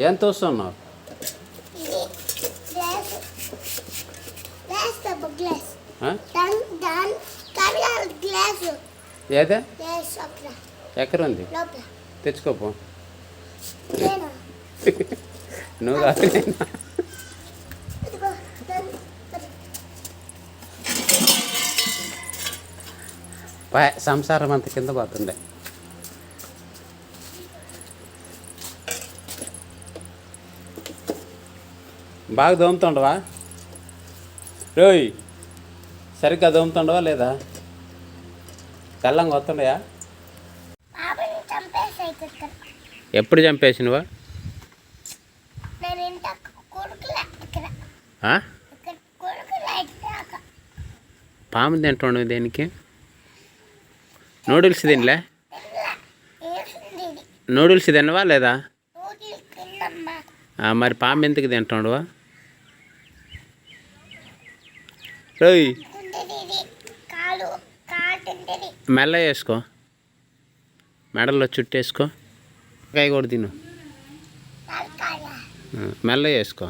ఏం తోస్తున్నావు? ఏదే ఎక్కడ ఉంది? తెచ్చుకోపో. నువ్వు కాదు. సంసారం అంత కింద పోతుండే. బాగా దోముతుండవా రోయ్? సరిగ్గా దోముతుండవా లేదా? తెల్లంగా వస్తుండయా? ఎప్పుడు చంపేసినవా? పాము తింటుండవు దేనికి? నూడిల్స్ తినలే? నూడిల్స్ తినవా లేదా? మరి పాము ఎందుకు తింటుండవా రోయ్? మెల్ల వేసుకో, మెడల్లో చుట్టేసుకో. కాయ కూడా తిను, మెల్ల వేసుకో.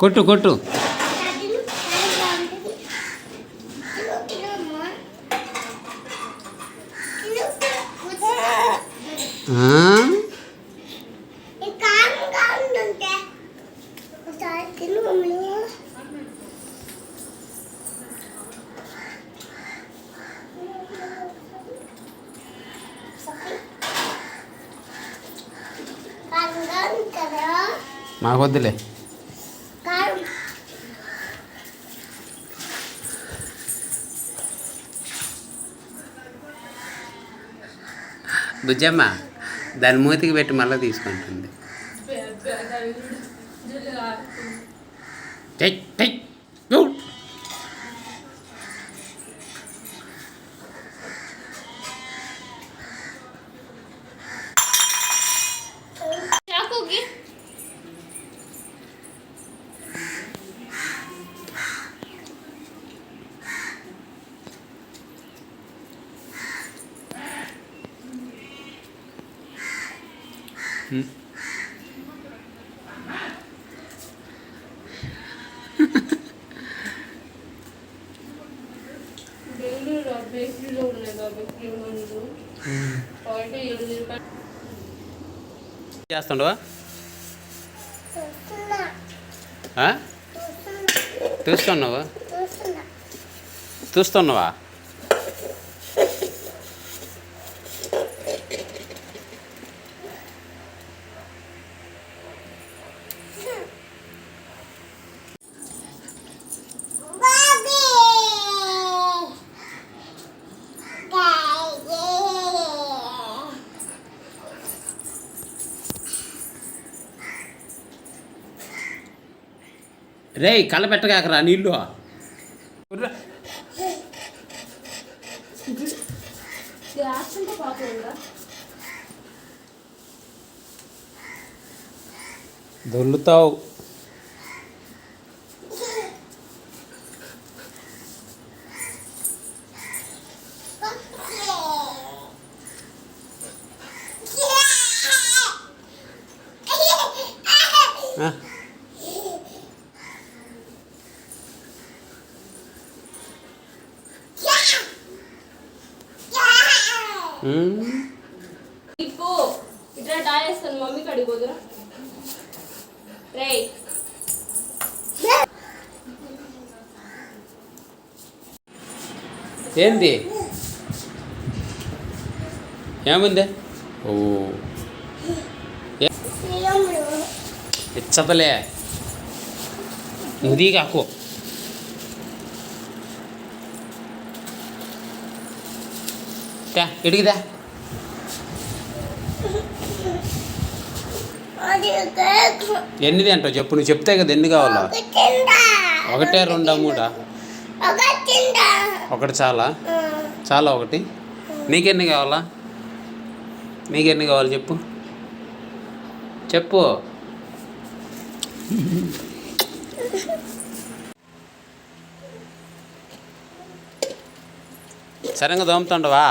కొట్టు కొట్టు. మాకు వద్దులే. బుజ్జమ్మ దాని మూతికి పెట్టి మళ్ళీ తీసుకుంటుంది. చేస్తుండవా? చూస్తున్నావా? చూస్తున్నావా? రే కళ్ళ పెట్టగాకరా నీళ్ళు. దొల్లుతావు. ఇట్లా డాయేస్తాను మమ్మీ కడిగి పోదురా. రే ఏంది? ఏముంది? ఓ ఇచ్చతలే నువ్వు కాకు. ఇడిగిదా ఎన్ని తింటావు చెప్పు? నువ్వు చెప్తే కదా ఎన్ని కావాలా? ఒకటే రెండా మూడా? ఒకటి చాలా చాలా. ఒకటి నీకెన్ని కావాలా? నీకెన్ని కావాలి చెప్పు చెప్పు. సరిగ్గా దోముతుండవా?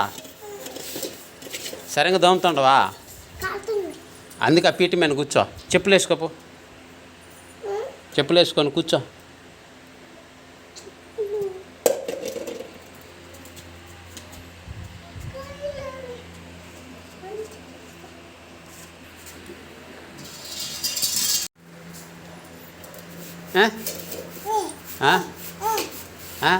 సరిగ్గా దోముతుండవా? అందుకే ఆ పీటి మీద కూర్చో. చెప్పులు వేసుకోపో. చెప్పులు వేసుకొని కూర్చో. ఆ? ఆ? ఆ?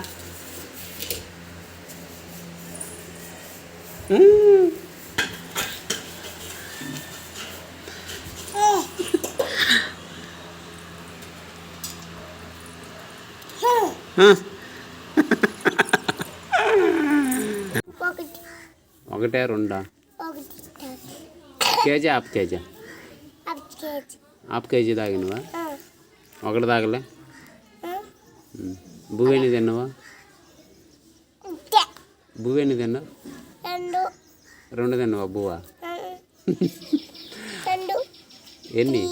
ఒకటే రెండా? KG half KG? Half KG తాగినవా? ఒకటి తాగలే? బువ్వేని తిన్నావా? బువ్వేని తిన్నావు? రెండు తిన్నావా బువ్వ? ఎన్ని?